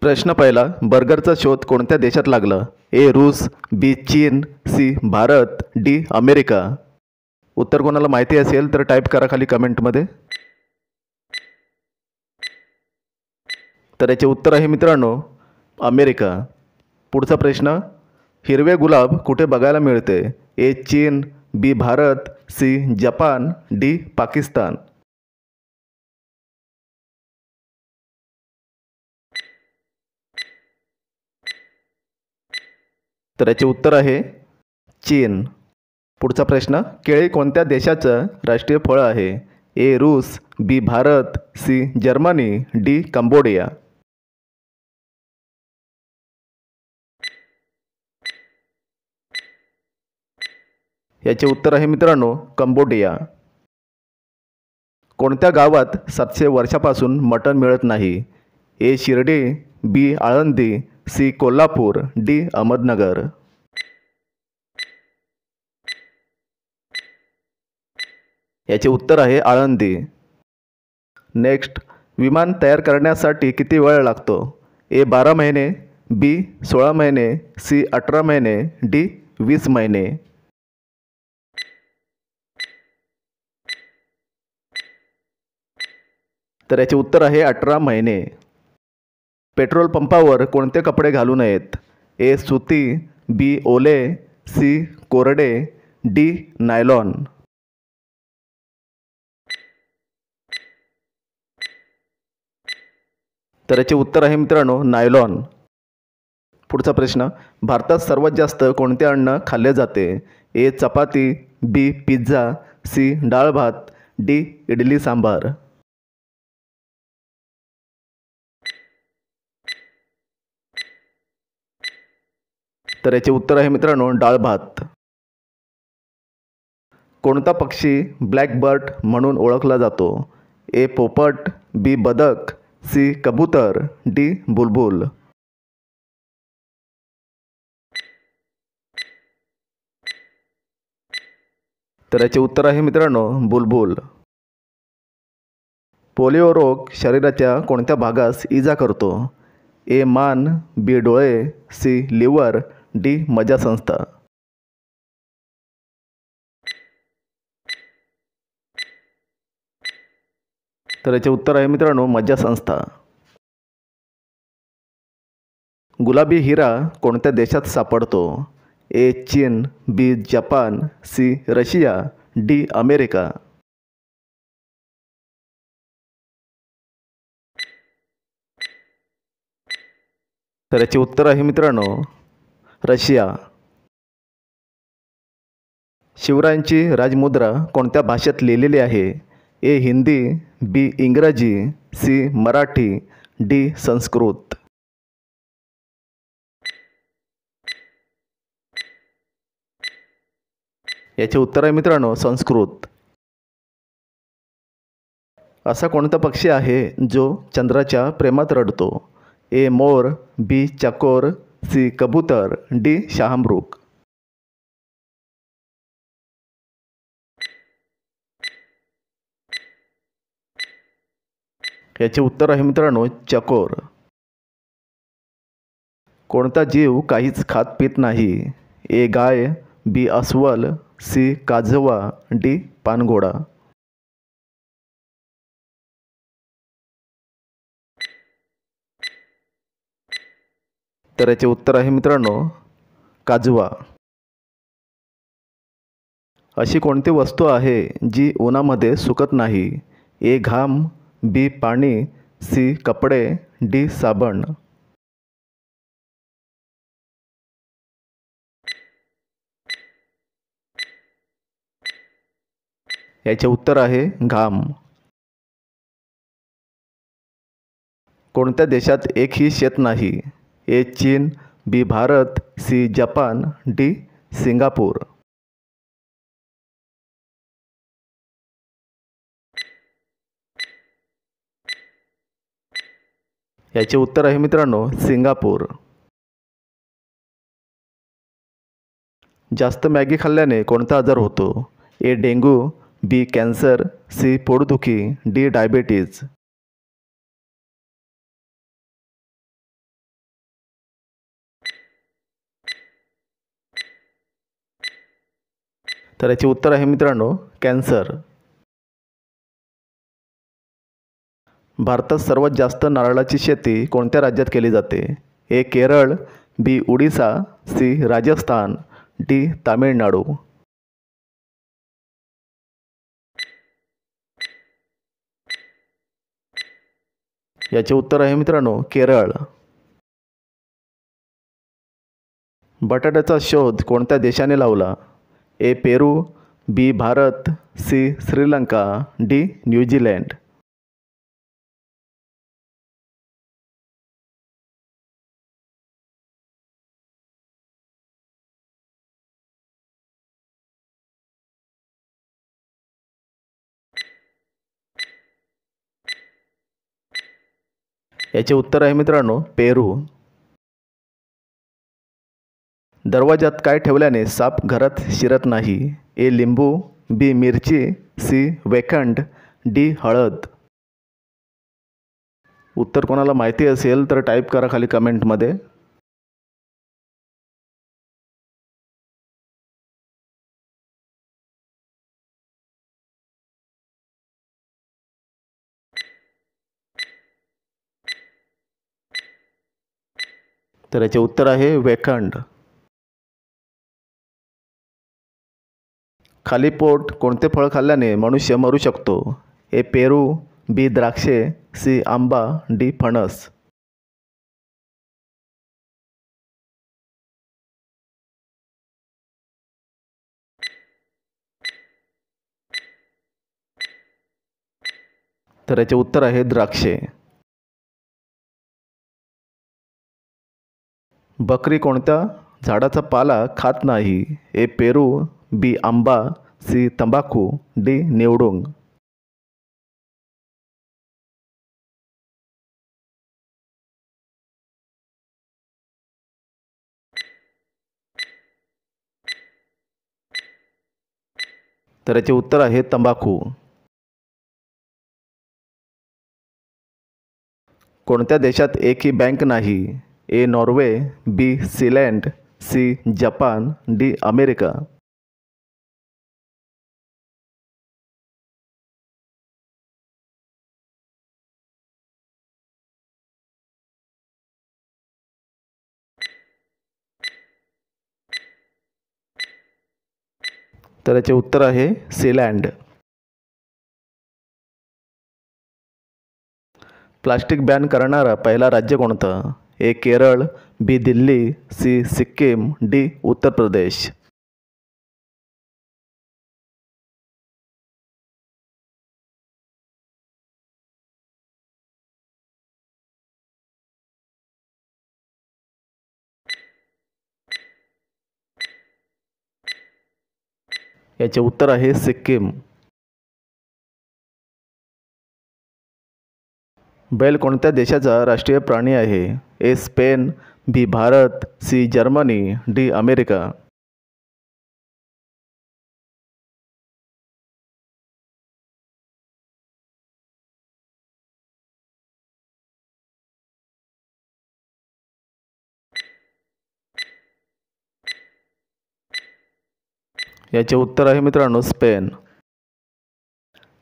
प्रश्न पहिला, बर्गरचा शोध कोणत्या देशात लागला? ए रूस, बी चीन, सी भारत, डी अमेरिका. उत्तर कोणाला माहिती असेल तर टाईप करा खाली कमेंटमध्ये. तर याचे उत्तर आहे मित्रांनो अमेरिका. पुढचा प्रश्न, हिरवे गुलाब कुठे बघायला मिळते? ए चीन, B Bharat, C Japan, D Pakistan. तर याचे उत्तर आहे चीन. पुढचा प्रश्न, केळी कोणत्या देशाचं राष्ट्रीय फळ आहे? ए रूस, B Bharat, C Germany, D Cambodia. याचे उत्तर आहे मित्रांनो कंबोडिया. कोणत्या गावात 700 वर्षापासून मटण मिळत नाही? ए शिर्डी, बी आळंदी, सी कोल्हापूर, डी अहमदनगर. याचे उत्तर आहे आळंदी. नेक्स्ट, विमान तयार करण्यासाठी किती वेळ लागतो? ए 12 महिने, बी 16 महिने, सी 18 महिने, डी 20 महिने. तर याचे उत्तर आहे 18 महिने. पेट्रोल पंपावर कोणते कपडे घालू नयेत? ए सुती, बी ओले, सी कोरडे, डी नायलॉन. तर याचे उत्तर आहे मित्रांनो नायलॉन. पुढचा प्रश्न, भारतात सर्वात जास्त कोणते अन्न खाल्ले जाते? ए चपाती, बी पिझ्झा, सी डाळ भात, डी इडली सांबार. तर याचे उत्तर आहे मित्रांनो डाळ भात. कोणता पक्षी ब्लॅक बर्ड म्हणून ओळखला जातो? ए पोपट, बी बदक, सी कबूतर, डी बुलबुल. तर याचे उत्तर आहे मित्रांनो बुलबुल. पोलिओ रोग शरीराच्या कोणत्या भागास इजा करतो? ए मान, बी डोळे, सी लिव्हर, डी मज्जासंस्था. तर याचे उत्तर आहे मित्रांनो मज्जासंस्था. गुलाबी हिरा कोणत्या देशात सापडतो? ए चीन, B Japan, C Russia, D America. तर याचे उत्तर आहे मित्रांनो रशिया. शिवरायांची राजमुद्रा कोणत्या भाषेत लिहिलेली आहे? ए हिंदी, बी इंग्रजी, सी मराठी, डी संस्कृत. याचे उत्तर आहे मित्रांनो संस्कृत. असा कोणता पक्षी आहे जो चंद्राच्या प्रेमात रडतो? ए मोर, बी चकोर, सी कबूतर, डी शहामृग. याचे उत्तर आहे मित्रांनो चकोर. कोणता जीव काहीच खात पित नाही? ए गाय, बी अस्वल, सी काजवा, डी पानघोडा. तर याचे उत्तर आहे मित्रांनो काजवा. अशी कोणती वस्तू आहे जी उन्हामध्ये सुकत नाही? ए घाम, बी पाणी, सी कपडे, डी साबण. याचे उत्तर आहे घाम. कोणत्या देशात एकही शेत नाही? ए चीन, B Bharat, C Japan, D Singapore. याचे उत्तर आहे मित्रांनो सिंगापूर. जास्त मॅगी खाल्ल्याने कोणता आजार होतो? ए डेंग्यू, बी कॅन्सर, सी पोटदुखी, डी डायबिटीज. तर याचे उत्तर आहे मित्रांनो कॅन्सर. भारतात सर्वात जास्त नारळाची शेती कोणत्या राज्यात केली जाते? ए केरळ, बी ओडिसा, सी राजस्थान, डी तामिळनाडू. याचे उत्तर आहे मित्रांनो केरळ. बटाट्याचा शोध कोणत्या देशाने लावला? A Peru, B Bharat, C Sri Lanka, D New Zealand. याचे उत्तर आहे मित्रांनो पेरू. दरवाजात काय ठेवल्याने साप घरात शिरत नाही? ए लिंबू, बी मिरची, सी वेखंड, डी हळद. उत्तर कोणाला माहिती असेल तर टाईप करा खाली कमेंटमध्ये. तर याचे उत्तर आहे वेखंड. खाली पोट कोणते फळ खाल्ल्याने मनुष्य मरू शकतो? ए पेरू, बी द्राक्षे, सी आंबा, डी फणस. तर याचे उत्तर आहे द्राक्षे. बकरी कोणत्या झाडाचा पाला खात नाही? ए पेरू, बी आंबा, सी तंबाखू, डी निवडुंग. तर याचे उत्तर आहे तंबाखू. कोणत्या देशात एकही बँक नाही? A Norway, B Sealand, C Japan, D America. तर याचे उत्तर आहे सीलँड. प्लास्टिक बॅन करणारा पहिला राज्य कोणतं? ए केरळ, बी दिल्ली, सी सिक्कीम, डी उत्तर प्रदेश. याचे उत्तर आहे सिक्कीम. बैल कोणत्या देशाचा राष्ट्रीय प्राणी आहे? A Spain, B Bharat, C Germany, D America. याचे उत्तर आहे मित्रांनो स्पेन.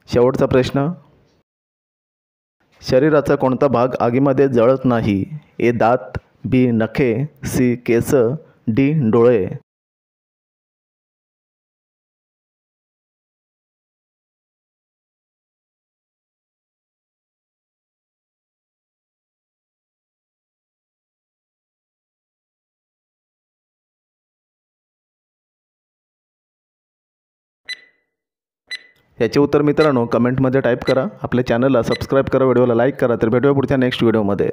शेवटचा प्रश्न. शरीराचा कोणता भाग आगीमध्ये जळत नाही? ए दात, बी नखे, सी केस, डी डोळे. याचे उत्तर मित्रांनो कमेंटमध्ये टाईप करा. आपल्या चॅनलला सबस्क्राईब करा, व्हिडिओला लाईक करा. तर भेटूया पुढच्या नेक्स्ट व्हिडिओमध्ये.